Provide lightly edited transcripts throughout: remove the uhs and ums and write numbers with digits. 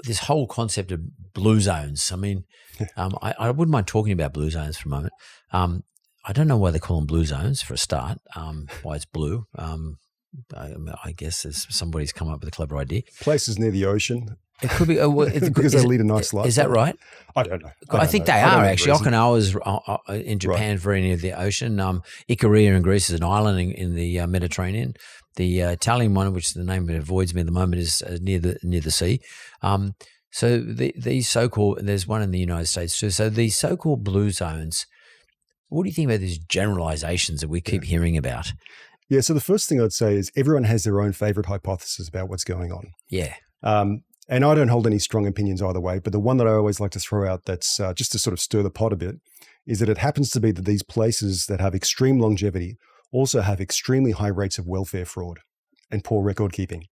this whole concept of blue zones. I mean, I wouldn't mind talking about blue zones for a moment. I don't know why they call them blue zones for a start. Why it's blue. I guess somebody's come up with a clever idea. Places near the ocean. It could be because they lead a nice life. Is that right? I don't know. I think they are actually. Okinawa's in Japan, very near the ocean. Ikaria in Greece is an island in the Mediterranean. The Italian one, which the name avoids me at the moment, is near the sea. So these so-called, there's one in the United States too. So these so-called blue zones. What do you think about these generalizations that we keep hearing about? Yeah. So the first thing I'd say is everyone has their own favorite hypothesis about what's going on. Yeah. And I don't hold any strong opinions either way, but the one that I always like to throw out that's just to sort of stir the pot a bit is that it happens to be that these places that have extreme longevity also have extremely high rates of welfare fraud and poor record keeping.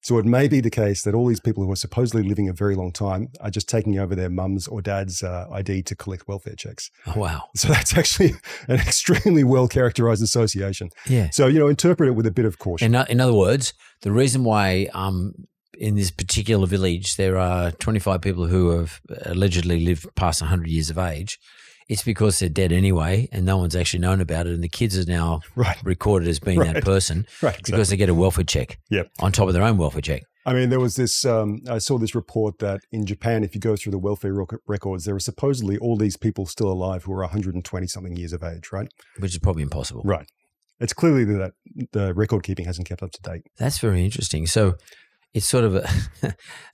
So it may be the case that all these people who are supposedly living a very long time are just taking over their mum's or dad's ID to collect welfare checks. Oh, wow. So that's actually an extremely well-characterized association. Yeah. So, interpret it with a bit of caution. In other words, the reason why in this particular village there are 25 people who have allegedly lived past 100 years of age, it's because they're dead anyway and no one's actually known about it, and the kids are now recorded as being that person because they get a welfare check on top of their own welfare check. I mean, there was this, I saw this report that in Japan, if you go through the welfare records, there are supposedly all these people still alive who are 120-something years of age, right? Which is probably impossible. Right. It's clearly that the record keeping hasn't kept up to date. That's very interesting. So it's sort of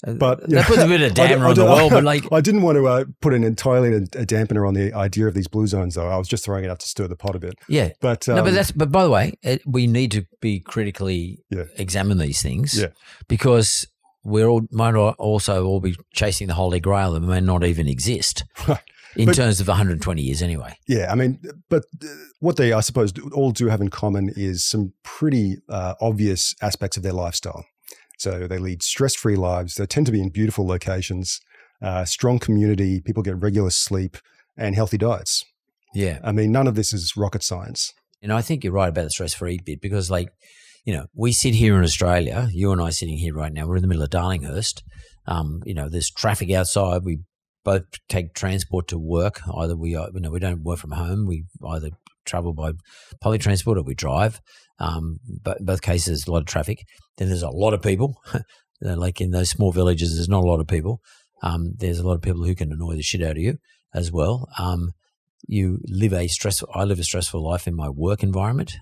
but that puts a bit of damper on the world. But I didn't want to put a dampener on the idea of these blue zones, though. I was just throwing it out to stir the pot a bit. Yeah, but by the way, we need to be critically examine these things because might also all be chasing the holy grail that may not even exist. In terms of 120 years anyway. Yeah, I mean, but what they, I suppose, all do have in common is some pretty obvious aspects of their lifestyle. So they lead stress-free lives. They tend to be in beautiful locations, strong community, people get regular sleep, and healthy diets. Yeah. I mean, none of this is rocket science. I think you're right about the stress-free bit because, we sit here in Australia, you and I sitting here right now, we're in the middle of Darlinghurst. There's traffic outside. We both take transport to work. Either we don't work from home. We either travel by public transport or we drive. But in both cases, there's a lot of traffic. Then there's a lot of people. Like in those small villages, there's not a lot of people. There's a lot of people who can annoy the shit out of you as well. I live a stressful life in my work environment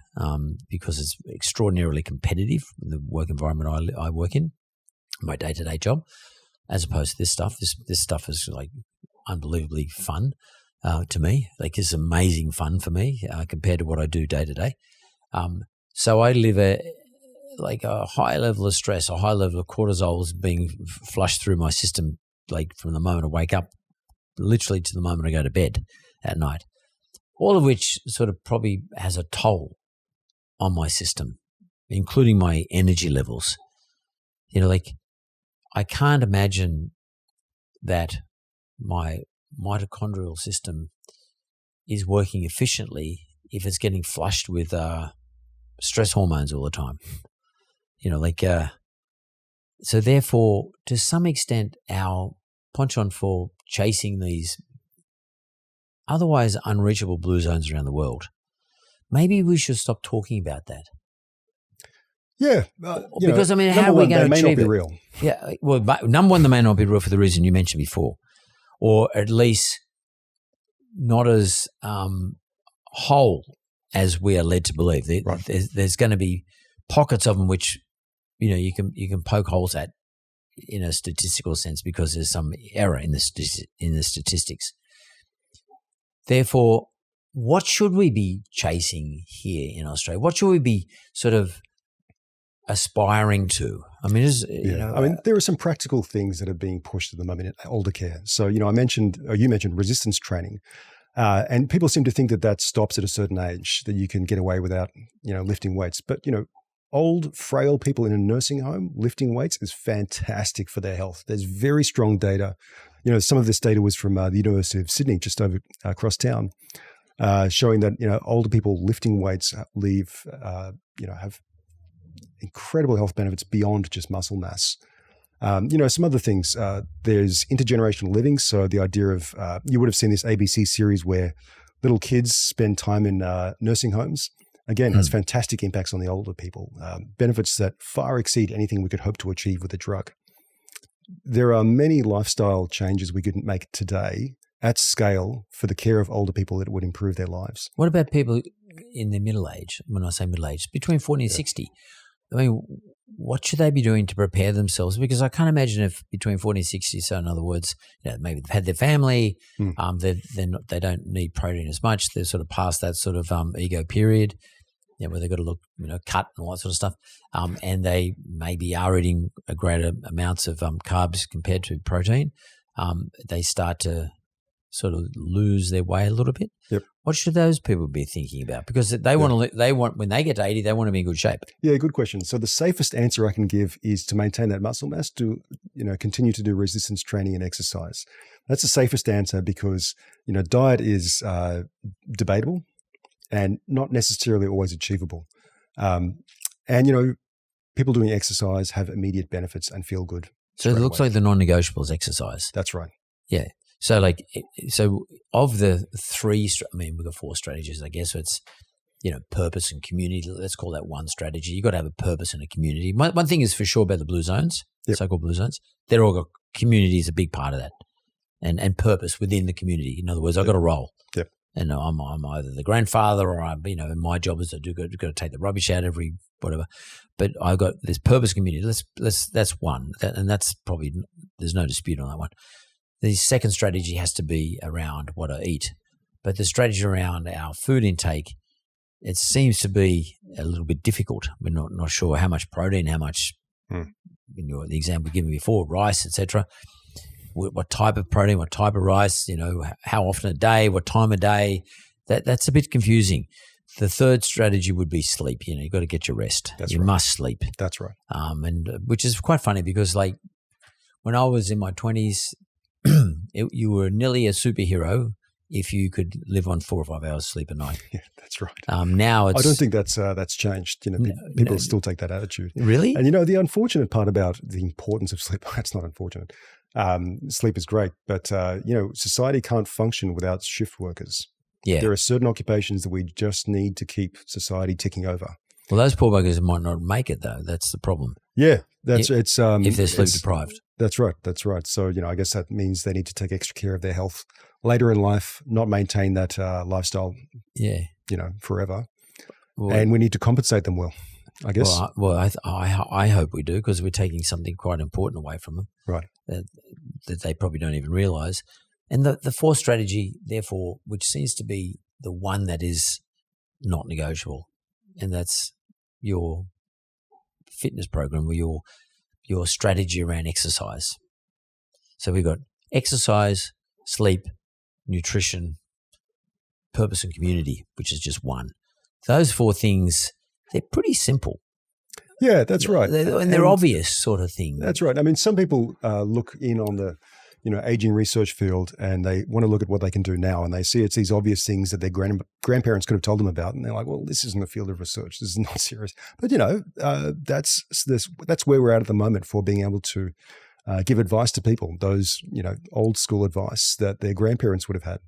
because it's extraordinarily competitive, the work environment I work in, my day-to-day job, as opposed to this stuff. This stuff is like unbelievably fun to me. Like it's amazing fun for me compared to what I do day to day. So I live a high level of stress, a high level of cortisol is being flushed through my system, like from the moment I wake up, literally to the moment I go to bed at night. All of which sort of probably has a toll on my system, including my energy levels. I can't imagine that my mitochondrial system is working efficiently if it's getting flushed with stress hormones all the time. So therefore, to some extent, our penchant for chasing these otherwise unreachable blue zones around the world, maybe we should stop talking about that. Yeah. Because, how are we going to achieve it? They may not be real. Yeah. Well, number one, they may not be real for the reason you mentioned before, or at least not as whole as we are led to believe. There's going to be pockets of them which, you can poke holes at in a statistical sense because there's some error in the statistics. Therefore, what should we be chasing here in Australia? What should we be sort of aspiring to? There are some practical things that are being pushed at the moment in older care. So, you mentioned resistance training, and people seem to think that stops at a certain age, that you can get away without, lifting weights. But, old, frail people in a nursing home lifting weights is fantastic for their health. There's very strong data. Some of this data was from the University of Sydney, just over across town, showing that, older people lifting weights have incredible health benefits beyond just muscle mass. Some other things. There's intergenerational living. So the idea of, you would have seen this ABC series where little kids spend time in nursing homes. Again, has fantastic impacts on the older people, benefits that far exceed anything we could hope to achieve with a drug. There are many lifestyle changes we could make today at scale for the care of older people that would improve their lives. What about people in their middle age? When I say middle age, between 40 and 60, I mean, what should they be doing to prepare themselves? Because I can't imagine if between 40 and 60, so in other words, maybe they've had their family, they don't need protein as much. They're sort of past that sort of ego period, where they've got to look, cut and all that sort of stuff. And they maybe are eating a greater amounts of carbs compared to protein. They start to sort of lose their way a little bit. Yep. What should those people be thinking about? Because they want when they get to 80, they want to be in good shape. Yeah, good question. So the safest answer I can give is to maintain that muscle mass, to continue to do resistance training and exercise. That's the safest answer because diet is debatable and not necessarily always achievable. People doing exercise have immediate benefits and feel good. So it looks like the non-negotiable is exercise. That's right. Yeah. So of the three, we've got 4 strategies, I guess. So it's, purpose and community. Let's call that one strategy. You've got to have a purpose and a community. One thing is for sure about the blue zones, so-called blue zones. They're all got community is a big part of that, and purpose within the community. In other words, I've got a role. Yep. And I'm either the grandfather or my job is got to take the rubbish out every whatever. But I've got this purpose community. That's one, and that's probably there's no dispute on that one. The second strategy has to be around what I eat, but the strategy around our food intake, it seems to be a little bit difficult. We're not sure how much protein, how much, the example given before, rice, etc. What type of protein, what type of rice, how often a day, what time of day. That's a bit confusing. The third strategy would be sleep. You've got to get your rest. You must sleep. That's right. And which is quite funny because when I was in my 20s, you were nearly a superhero if you could live on 4 or 5 hours sleep a night. Yeah, that's right. Now it's... I don't think that's changed. People still take that attitude. Really? And the unfortunate part about the importance of sleep, that's not unfortunate. Sleep is great, but society can't function without shift workers. Yeah. There are certain occupations that we just need to keep society ticking over. Well, those poor buggers might not make it though. That's the problem. Yeah, it's if they're sleep deprived. That's right. That's right. So, I guess that means they need to take extra care of their health later in life, not maintain that lifestyle, forever. Well, and we need to compensate them well, I guess. Well, I hope we do because we're taking something quite important away from them. Right. That they probably don't even realize. And the fourth strategy, therefore, which seems to be the one that is not negotiable, and that's your fitness program or your strategy around exercise. So we've got exercise, sleep, nutrition, purpose and community, which is just one. Those 4 things, they're pretty simple. Yeah, that's right. They're obvious sort of thing. That's right. Some people look in on the aging research field and they want to look at what they can do now and they see it's these obvious things that their grandparents could have told them about and they're like, well, this isn't a field of research. This is not serious. But, that's where we're at the moment for being able to give advice to people, those, old school advice that their grandparents would have had.